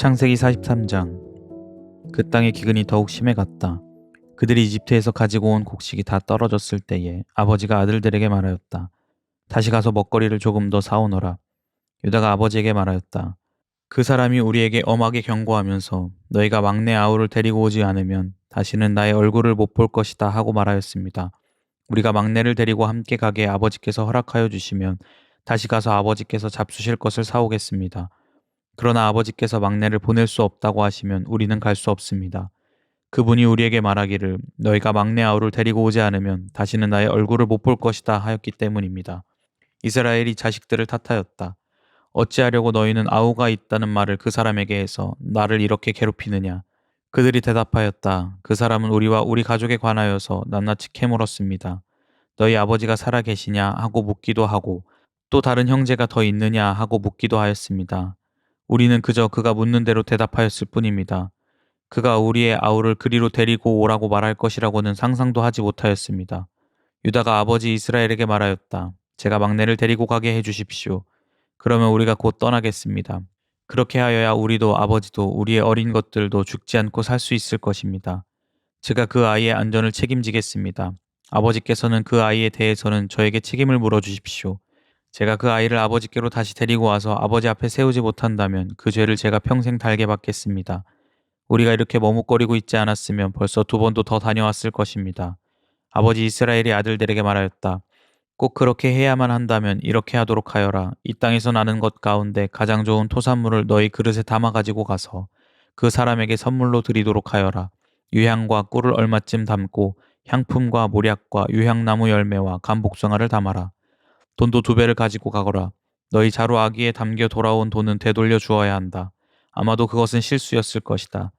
창세기 43장. 그 땅의 기근이 더욱 심해갔다. 그들이 이집트에서 가지고 온 곡식이 다 떨어졌을 때에 아버지가 아들들에게 말하였다. 다시 가서 먹거리를 조금 더 사오너라. 유다가 아버지에게 말하였다. 그 사람이 우리에게 엄하게 경고하면서 너희가 막내 아우를 데리고 오지 않으면 다시는 나의 얼굴을 못 볼 것이다 하고 말하였습니다. 우리가 막내를 데리고 함께 가게 아버지께서 허락하여 주시면 다시 가서 아버지께서 잡수실 것을 사오겠습니다. 그러나 아버지께서 막내를 보낼 수 없다고 하시면 우리는 갈 수 없습니다. 그분이 우리에게 말하기를 너희가 막내 아우를 데리고 오지 않으면 다시는 나의 얼굴을 못 볼 것이다 하였기 때문입니다. 이스라엘이 자식들을 탓하였다. 어찌하려고 너희는 아우가 있다는 말을 그 사람에게 해서 나를 이렇게 괴롭히느냐. 그들이 대답하였다. 그 사람은 우리와 우리 가족에 관하여서 낱낱이 캐물었습니다. 너희 아버지가 살아 계시냐 하고 묻기도 하고 또 다른 형제가 더 있느냐 하고 묻기도 하였습니다. 우리는 그저 그가 묻는 대로 대답하였을 뿐입니다. 그가 우리의 아우를 그리로 데리고 오라고 말할 것이라고는 상상도 하지 못하였습니다. 유다가 아버지 이스라엘에게 말하였다. 제가 막내를 데리고 가게 해주십시오. 그러면 우리가 곧 떠나겠습니다. 그렇게 하여야 우리도 아버지도 우리의 어린 것들도 죽지 않고 살 수 있을 것입니다. 제가 그 아이의 안전을 책임지겠습니다. 아버지께서는 그 아이에 대해서는 저에게 책임을 물어주십시오. 제가 그 아이를 아버지께로 다시 데리고 와서 아버지 앞에 세우지 못한다면 그 죄를 제가 평생 달게 받겠습니다. 우리가 이렇게 머뭇거리고 있지 않았으면 벌써 2번도 더 다녀왔을 것입니다. 아버지 이스라엘이 아들들에게 말하였다. 꼭 그렇게 해야만 한다면 이렇게 하도록 하여라. 이 땅에서 나는 것 가운데 가장 좋은 토산물을 너희 그릇에 담아 가지고 가서 그 사람에게 선물로 드리도록 하여라. 유향과 꿀을 얼마쯤 담고 향품과 모략과 유향나무 열매와 감복숭아를 담아라. 돈도 2배를 가지고 가거라. 너희 자루 아기에 담겨 돌아온 돈은 되돌려 주어야 한다. 아마도 그것은 실수였을 것이다.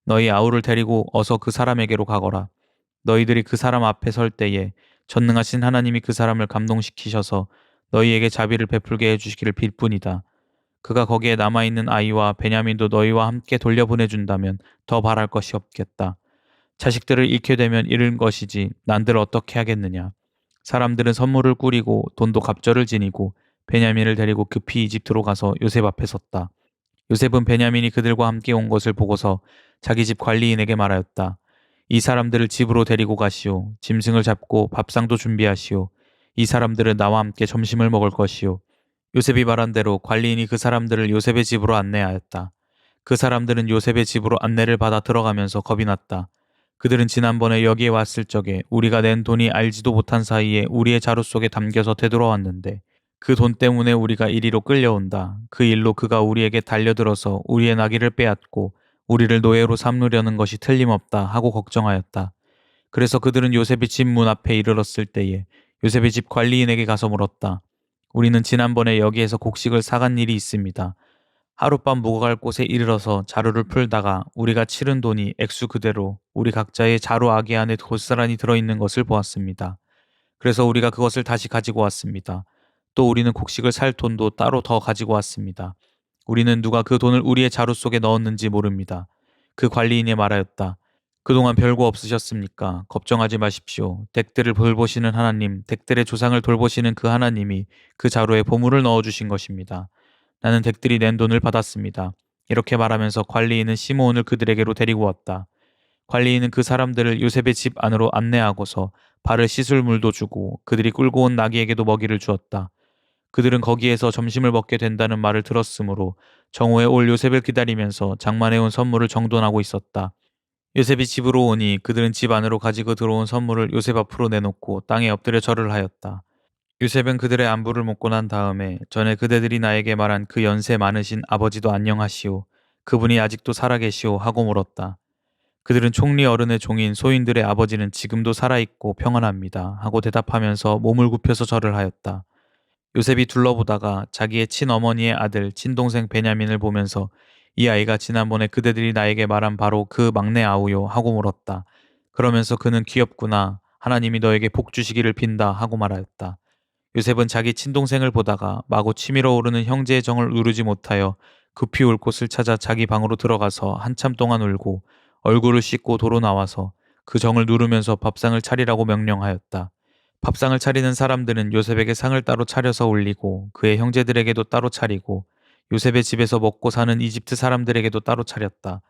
너희 아우를 데리고 어서 그 사람에게로 가거라. 너희들이 그 사람 앞에 설 때에 전능하신 하나님이 그 사람을 감동시키셔서 너희에게 자비를 베풀게 해주시기를 빌 뿐이다. 그가 거기에 남아있는 아이와 베냐민도 너희와 함께 돌려보내준다면 더 바랄 것이 없겠다. 자식들을 잃게 되면 잃은 것이지 난들 어떻게 하겠느냐. 사람들은 선물을 꾸리고 돈도 갑절을 지니고 베냐민을 데리고 급히 이집트로 가서 요셉 앞에 섰다. 요셉은 베냐민이 그들과 함께 온 것을 보고서 자기 집 관리인에게 말하였다. 이 사람들을 집으로 데리고 가시오. 짐승을 잡고 밥상도 준비하시오. 이 사람들은 나와 함께 점심을 먹을 것이오. 요셉이 말한 대로 관리인이 그 사람들을 요셉의 집으로 안내하였다. 그 사람들은 요셉의 집으로 안내를 받아 들어가면서 겁이 났다. 그들은 지난번에 여기에 왔을 적에 우리가 낸 돈이 알지도 못한 사이에 우리의 자루 속에 담겨서 되돌아왔는데 그 돈 때문에 우리가 이리로 끌려온다. 그 일로 그가 우리에게 달려들어서 우리의 나귀를 빼앗고 우리를 노예로 삼으려는 것이 틀림없다 하고 걱정하였다. 그래서 그들은 요셉의 집 문 앞에 이르렀을 때에 요셉의 집 관리인에게 가서 물었다. 우리는 지난번에 여기에서 곡식을 사간 일이 있습니다. 하룻밤 묵어갈 곳에 이르러서 자루를 풀다가 우리가 치른 돈이 액수 그대로 우리 각자의 자루 아기 안에 고스란히 들어있는 것을 보았습니다. 그래서 우리가 그것을 다시 가지고 왔습니다. 또 우리는 곡식을 살 돈도 따로 더 가지고 왔습니다. 우리는 누가 그 돈을 우리의 자루 속에 넣었는지 모릅니다. 그 관리인이 말하였다. 그동안 별거 없으셨습니까? 걱정하지 마십시오. 댁들을 돌보시는 하나님, 댁들의 조상을 돌보시는 그 하나님이 그 자루에 보물을 넣어주신 것입니다. 나는 댁들이 낸 돈을 받았습니다. 이렇게 말하면서 관리인은 시므온을 그들에게로 데리고 왔다. 관리인은 그 사람들을 요셉의 집 안으로 안내하고서 발을 씻을 물도 주고 그들이 끌고 온 나귀에게도 먹이를 주었다. 그들은 거기에서 점심을 먹게 된다는 말을 들었으므로 정오에 올 요셉을 기다리면서 장만해온 선물을 정돈하고 있었다. 요셉이 집으로 오니 그들은 집 안으로 가지고 들어온 선물을 요셉 앞으로 내놓고 땅에 엎드려 절을 하였다. 요셉은 그들의 안부를 묻고 난 다음에 전에 그대들이 나에게 말한 그 연세 많으신 아버지도 안녕하시오. 그분이 아직도 살아계시오 하고 물었다. 그들은 총리 어른의 종인 소인들의 아버지는 지금도 살아있고 평안합니다 하고 대답하면서 몸을 굽혀서 절을 하였다. 요셉이 둘러보다가 자기의 친어머니의 아들 친동생 베냐민을 보면서 이 아이가 지난번에 그대들이 나에게 말한 바로 그 막내 아우요 하고 물었다. 그러면서 그는 귀엽구나. 하나님이 너에게 복 주시기를 빈다 하고 말하였다. 요셉은 자기 친동생을 보다가 마구 치밀어 오르는 형제의 정을 누르지 못하여 급히 올 곳을 찾아 자기 방으로 들어가서 한참 동안 울고 얼굴을 씻고 도로 나와서 그 정을 누르면서 밥상을 차리라고 명령하였다. 밥상을 차리는 사람들은 요셉에게 상을 따로 차려서 올리고 그의 형제들에게도 따로 차리고 요셉의 집에서 먹고 사는 이집트 사람들에게도 따로 차렸다.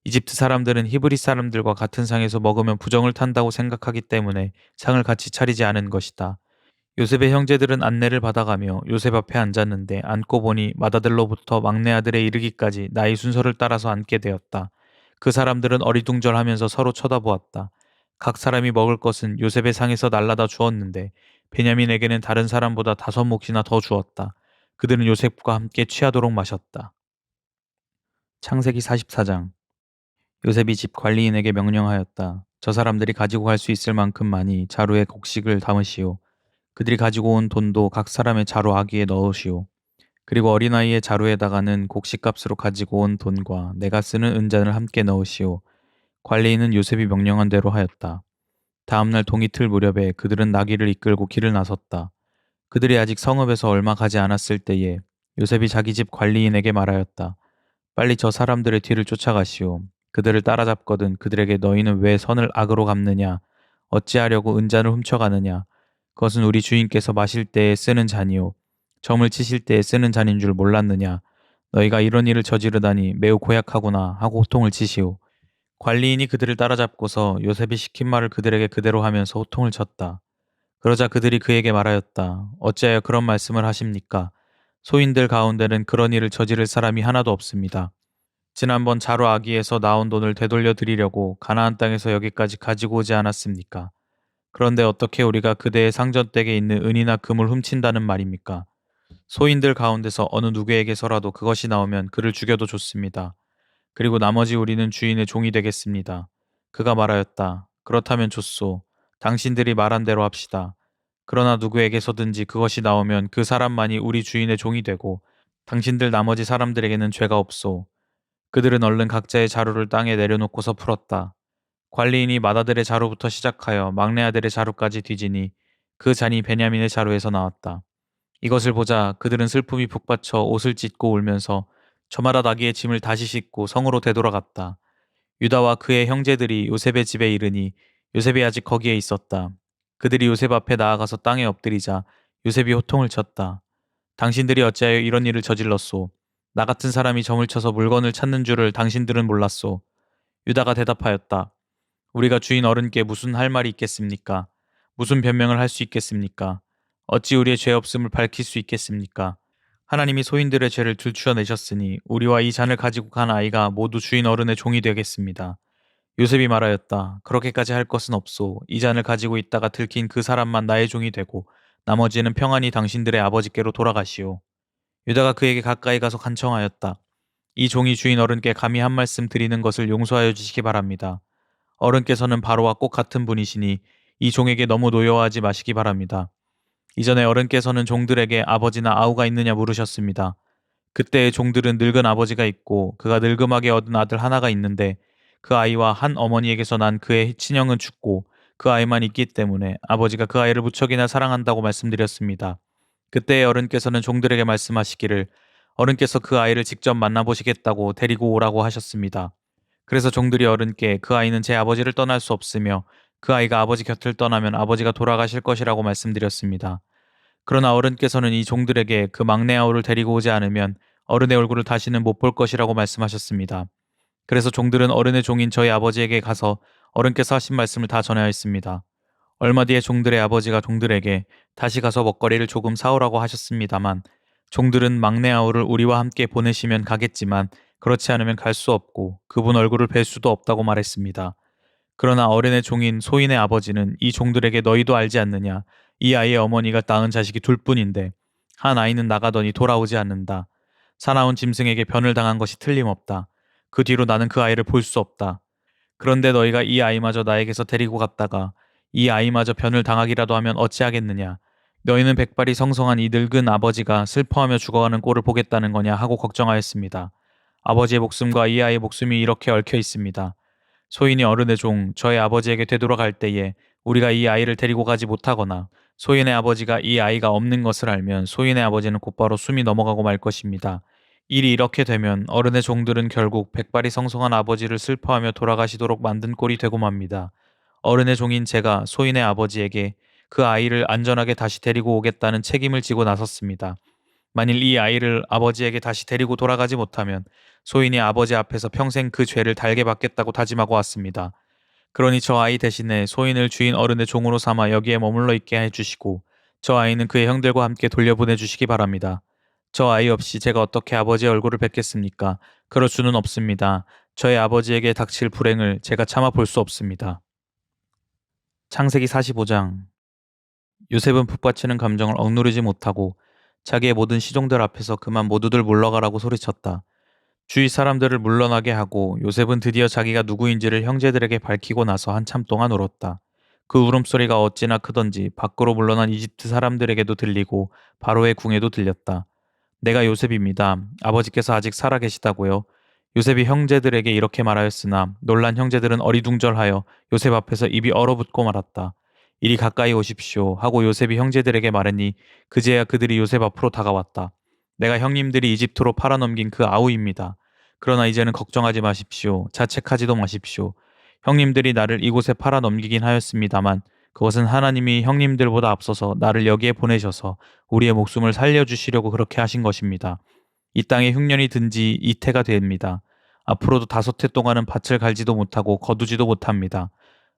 이집트 사람들은 히브리 사람들과 같은 상에서 먹으면 부정을 탄다고 생각하기 때문에 상을 같이 차리지 않은 것이다. 요셉의 형제들은 안내를 받아가며 요셉 앞에 앉았는데 앉고 보니 맏아들로부터 막내 아들에 이르기까지 나이 순서를 따라서 앉게 되었다. 그 사람들은 어리둥절하면서 서로 쳐다보았다. 각 사람이 먹을 것은 요셉의 상에서 날라다 주었는데 베냐민에게는 다른 사람보다 5몫이나 더 주었다. 그들은 요셉과 함께 취하도록 마셨다. 창세기 44장. 요셉이 집 관리인에게 명령하였다. 저 사람들이 가지고 갈 수 있을 만큼 많이 자루에 곡식을 담으시오. 그들이 가지고 온 돈도 각 사람의 자루 아기에 넣으시오. 그리고 어린아이의 자루에다가는 곡식값으로 가지고 온 돈과 내가 쓰는 은잔을 함께 넣으시오. 관리인은 요셉이 명령한 대로 하였다. 다음날 동이틀 무렵에 그들은 나귀를 이끌고 길을 나섰다. 그들이 아직 성읍에서 얼마 가지 않았을 때에 요셉이 자기 집 관리인에게 말하였다. 빨리 저 사람들의 뒤를 쫓아가시오. 그들을 따라잡거든 그들에게 너희는 왜 선을 악으로 갚느냐? 어찌하려고 은잔을 훔쳐가느냐? 그것은 우리 주인께서 마실 때에 쓰는 잔이요. 점을 치실 때에 쓰는 잔인 줄 몰랐느냐? 너희가 이런 일을 저지르다니 매우 고약하구나 하고 호통을 치시오. 관리인이 그들을 따라잡고서 요셉이 시킨 말을 그들에게 그대로 하면서 호통을 쳤다. 그러자 그들이 그에게 말하였다. 어찌하여 그런 말씀을 하십니까? 소인들 가운데는 그런 일을 저지를 사람이 하나도 없습니다. 지난번 자루 아기에서 나온 돈을 되돌려 드리려고 가나안 땅에서 여기까지 가지고 오지 않았습니까? 그런데 어떻게 우리가 그대의 상전댁에 있는 은이나 금을 훔친다는 말입니까? 소인들 가운데서 어느 누구에게서라도 그것이 나오면 그를 죽여도 좋습니다. 그리고 나머지 우리는 주인의 종이 되겠습니다. 그가 말하였다. 그렇다면 좋소. 당신들이 말한 대로 합시다. 그러나 누구에게서든지 그것이 나오면 그 사람만이 우리 주인의 종이 되고 당신들 나머지 사람들에게는 죄가 없소. 그들은 얼른 각자의 자루를 땅에 내려놓고서 풀었다. 관리인이 맏아들의 자루부터 시작하여 막내 아들의 자루까지 뒤지니 그 잔이 베냐민의 자루에서 나왔다. 이것을 보자 그들은 슬픔이 북받쳐 옷을 찢고 울면서 저마다 나귀의 짐을 다시 싣고 성으로 되돌아갔다. 유다와 그의 형제들이 요셉의 집에 이르니 요셉이 아직 거기에 있었다. 그들이 요셉 앞에 나아가서 땅에 엎드리자 요셉이 호통을 쳤다. 당신들이 어찌하여 이런 일을 저질렀소? 나 같은 사람이 점을 쳐서 물건을 찾는 줄을 당신들은 몰랐소. 유다가 대답하였다. 우리가 주인 어른께 무슨 할 말이 있겠습니까? 무슨 변명을 할 수 있겠습니까? 어찌 우리의 죄 없음을 밝힐 수 있겠습니까? 하나님이 소인들의 죄를 들추어내셨으니 우리와 이 잔을 가지고 간 아이가 모두 주인 어른의 종이 되겠습니다. 요셉이 말하였다. 그렇게까지 할 것은 없소. 이 잔을 가지고 있다가 들킨 그 사람만 나의 종이 되고 나머지는 평안히 당신들의 아버지께로 돌아가시오. 유다가 그에게 가까이 가서 간청하였다. 이 종이 주인 어른께 감히 한 말씀 드리는 것을 용서하여 주시기 바랍니다. 어른께서는 바로와 꼭 같은 분이시니 이 종에게 너무 노여워하지 마시기 바랍니다. 이전에 어른께서는 종들에게 아버지나 아우가 있느냐 물으셨습니다. 그때의 종들은 늙은 아버지가 있고 그가 늙음하게 얻은 아들 하나가 있는데 그 아이와 한 어머니에게서 난 그의 친형은 죽고 그 아이만 있기 때문에 아버지가 그 아이를 무척이나 사랑한다고 말씀드렸습니다. 그때의 어른께서는 종들에게 말씀하시기를 어른께서 그 아이를 직접 만나보시겠다고 데리고 오라고 하셨습니다. 그래서 종들이 어른께 그 아이는 제 아버지를 떠날 수 없으며 그 아이가 아버지 곁을 떠나면 아버지가 돌아가실 것이라고 말씀드렸습니다. 그러나 어른께서는 이 종들에게 그 막내 아우를 데리고 오지 않으면 어른의 얼굴을 다시는 못 볼 것이라고 말씀하셨습니다. 그래서 종들은 어른의 종인 저희 아버지에게 가서 어른께서 하신 말씀을 다 전하였습니다. 얼마 뒤에 종들의 아버지가 종들에게 다시 가서 먹거리를 조금 사오라고 하셨습니다만 종들은 막내 아우를 우리와 함께 보내시면 가겠지만 그렇지 않으면 갈 수 없고 그분 얼굴을 뵐 수도 없다고 말했습니다. 그러나 어른의 종인 소인의 아버지는 이 종들에게 너희도 알지 않느냐? 이 아이의 어머니가 낳은 자식이 둘뿐인데 한 아이는 나가더니 돌아오지 않는다. 사나운 짐승에게 변을 당한 것이 틀림없다. 그 뒤로 나는 그 아이를 볼 수 없다. 그런데 너희가 이 아이마저 나에게서 데리고 갔다가 이 아이마저 변을 당하기라도 하면 어찌하겠느냐? 너희는 백발이 성성한 이 늙은 아버지가 슬퍼하며 죽어가는 꼴을 보겠다는 거냐 하고 걱정하였습니다. 아버지의 목숨과 이 아이의 목숨이 이렇게 얽혀 있습니다. 소인이 어른의 종 저의 아버지에게 되돌아갈 때에 우리가 이 아이를 데리고 가지 못하거나 소인의 아버지가 이 아이가 없는 것을 알면 소인의 아버지는 곧바로 숨이 넘어가고 말 것입니다. 일이 이렇게 되면 어른의 종들은 결국 백발이 성성한 아버지를 슬퍼하며 돌아가시도록 만든 꼴이 되고 맙니다. 어른의 종인 제가 소인의 아버지에게 그 아이를 안전하게 다시 데리고 오겠다는 책임을 지고 나섰습니다. 만일 이 아이를 아버지에게 다시 데리고 돌아가지 못하면 소인이 아버지 앞에서 평생 그 죄를 달게 받겠다고 다짐하고 왔습니다. 그러니 저 아이 대신에 소인을 주인 어른의 종으로 삼아 여기에 머물러 있게 해주시고 저 아이는 그의 형들과 함께 돌려보내 주시기 바랍니다. 저 아이 없이 제가 어떻게 아버지의 얼굴을 뵙겠습니까? 그럴 수는 없습니다. 저의 아버지에게 닥칠 불행을 제가 참아 볼 수 없습니다. 창세기 45장. 요셉은 북받치는 감정을 억누르지 못하고 자기의 모든 시종들 앞에서 그만 모두들 물러가라고 소리쳤다. 주위 사람들을 물러나게 하고 요셉은 드디어 자기가 누구인지를 형제들에게 밝히고 나서 한참 동안 울었다. 그 울음소리가 어찌나 크던지 밖으로 물러난 이집트 사람들에게도 들리고 바로의 궁에도 들렸다. 내가 요셉입니다. 아버지께서 아직 살아 계시다고요. 요셉이 형제들에게 이렇게 말하였으나 놀란 형제들은 어리둥절하여 요셉 앞에서 입이 얼어붙고 말았다. 이리 가까이 오십시오 하고 요셉이 형제들에게 말하니 그제야 그들이 요셉 앞으로 다가왔다. 내가 형님들이 이집트로 팔아넘긴 그 아우입니다. 그러나 이제는 걱정하지 마십시오. 자책하지도 마십시오. 형님들이 나를 이곳에 팔아넘기긴 하였습니다만 그것은 하나님이 형님들보다 앞서서 나를 여기에 보내셔서 우리의 목숨을 살려주시려고 그렇게 하신 것입니다. 이 땅에 흉년이 든 지 이태가 됩니다. 앞으로도 5해 동안은 밭을 갈지도 못하고 거두지도 못합니다.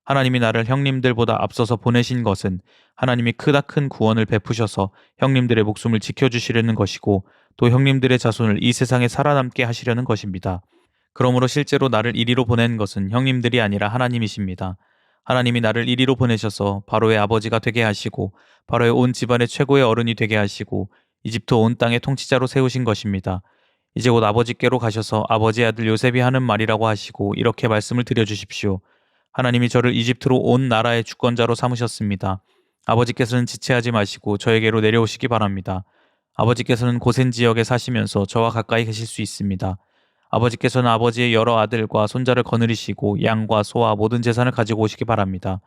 하나님이 나를 형님들보다 앞서서 보내신 것은 하나님이 크다 큰 구원을 베푸셔서 형님들의 목숨을 지켜주시려는 것이고 또 형님들의 자손을 이 세상에 살아남게 하시려는 것입니다. 그러므로 실제로 나를 이리로 보낸 것은 형님들이 아니라 하나님이십니다. 하나님이 나를 이리로 보내셔서 바로의 아버지가 되게 하시고 바로의 온 집안의 최고의 어른이 되게 하시고 이집트 온 땅의 통치자로 세우신 것입니다. 이제 곧 아버지께로 가셔서 아버지의 아들 요셉이 하는 말이라고 하시고 이렇게 말씀을 드려주십시오. 하나님이 저를 이집트로 온 나라의 주권자로 삼으셨습니다. 아버지께서는 지체하지 마시고 저에게로 내려오시기 바랍니다. 아버지께서는 고센 지역에 사시면서 저와 가까이 계실 수 있습니다. 아버지께서는 아버지의 여러 아들과 손자를 거느리시고 양과 소와 모든 재산을 가지고 오시기 바랍니다.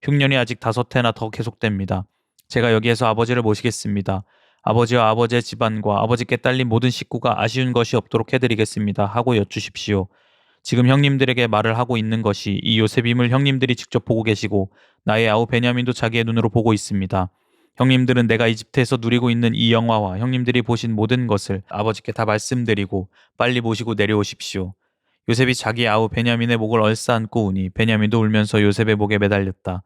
흉년이 아직 5해나 더 계속됩니다. 제가 여기에서 아버지를 모시겠습니다. 아버지와 아버지의 집안과 아버지께 딸린 모든 식구가 아쉬운 것이 없도록 해드리겠습니다. 하고 여쭈십시오. 지금 형님들에게 말을 하고 있는 것이 이 요셉임을 형님들이 직접 보고 계시고 나의 아우 베냐민도 자기의 눈으로 보고 있습니다. 형님들은 내가 이집트에서 누리고 있는 이 영화와 형님들이 보신 모든 것을 아버지께 다 말씀드리고 빨리 모시고 내려오십시오. 요셉이 자기 아우 베냐민의 목을 얼싸안고 우니 베냐민도 울면서 요셉의 목에 매달렸다.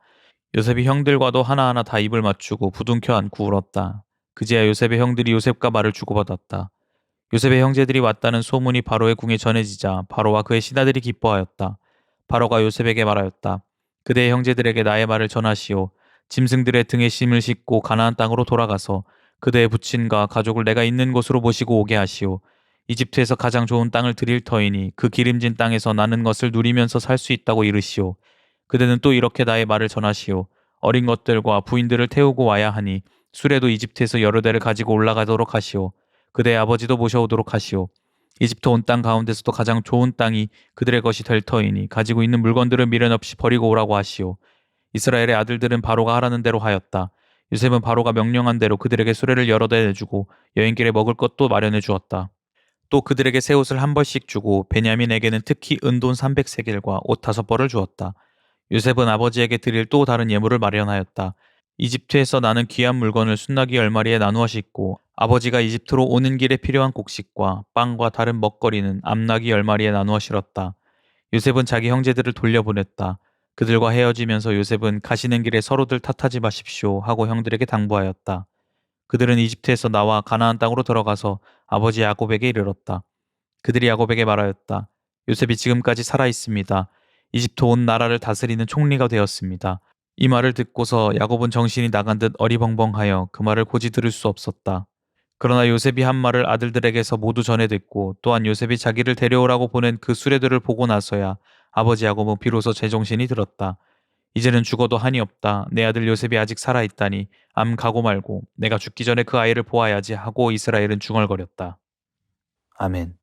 요셉이 형들과도 하나하나 다 입을 맞추고 부둥켜 안고 울었다. 그제야 요셉의 형들이 요셉과 말을 주고받았다. 요셉의 형제들이 왔다는 소문이 바로의 궁에 전해지자 바로와 그의 신하들이 기뻐하였다. 바로가 요셉에게 말하였다. 그대의 형제들에게 나의 말을 전하시오. 짐승들의 등에 짐을 싣고 가나안 땅으로 돌아가서 그대의 부친과 가족을 내가 있는 곳으로 모시고 오게 하시오. 이집트에서 가장 좋은 땅을 드릴 터이니 그 기름진 땅에서 나는 것을 누리면서 살 수 있다고 이르시오. 그대는 또 이렇게 나의 말을 전하시오. 어린 것들과 부인들을 태우고 와야 하니 수레도 이집트에서 여러 대를 가지고 올라가도록 하시오. 그대의 아버지도 모셔오도록 하시오. 이집트 온 땅 가운데서도 가장 좋은 땅이 그들의 것이 될 터이니 가지고 있는 물건들을 미련 없이 버리고 오라고 하시오. 이스라엘의 아들들은 바로가 하라는 대로 하였다. 요셉은 바로가 명령한 대로 그들에게 수레를 여러 대 내주고 여행길에 먹을 것도 마련해 주었다. 또 그들에게 새 옷을 한 벌씩 주고 베냐민에게는 특히 은돈 300세겔과 옷 5벌을 주었다. 요셉은 아버지에게 드릴 또 다른 예물을 마련하였다. 이집트에서 나는 귀한 물건을 순나귀 10마리에 나누어 싣고 아버지가 이집트로 오는 길에 필요한 곡식과 빵과 다른 먹거리는 암나귀 10마리에 나누어 실었다. 요셉은 자기 형제들을 돌려보냈다. 그들과 헤어지면서 요셉은 가시는 길에 서로들 탓하지 마십시오 하고 형들에게 당부하였다. 그들은 이집트에서 나와 가나안 땅으로 들어가서 아버지 야곱에게 이르렀다. 그들이 야곱에게 말하였다. 요셉이 지금까지 살아 있습니다. 이집트 온 나라를 다스리는 총리가 되었습니다. 이 말을 듣고서 야곱은 정신이 나간 듯 어리벙벙하여 그 말을 고지 들을 수 없었다. 그러나 요셉이 한 말을 아들들에게서 모두 전해 듣고 또한 요셉이 자기를 데려오라고 보낸 그 수레들을 보고 나서야 아버지 야곱은 비로소 제정신이 들었다. 이제는 죽어도 한이 없다. 내 아들 요셉이 아직 살아있다니 암 가고 말고 내가 죽기 전에 그 아이를 보아야지 하고 이스라엘은 중얼거렸다. 아멘.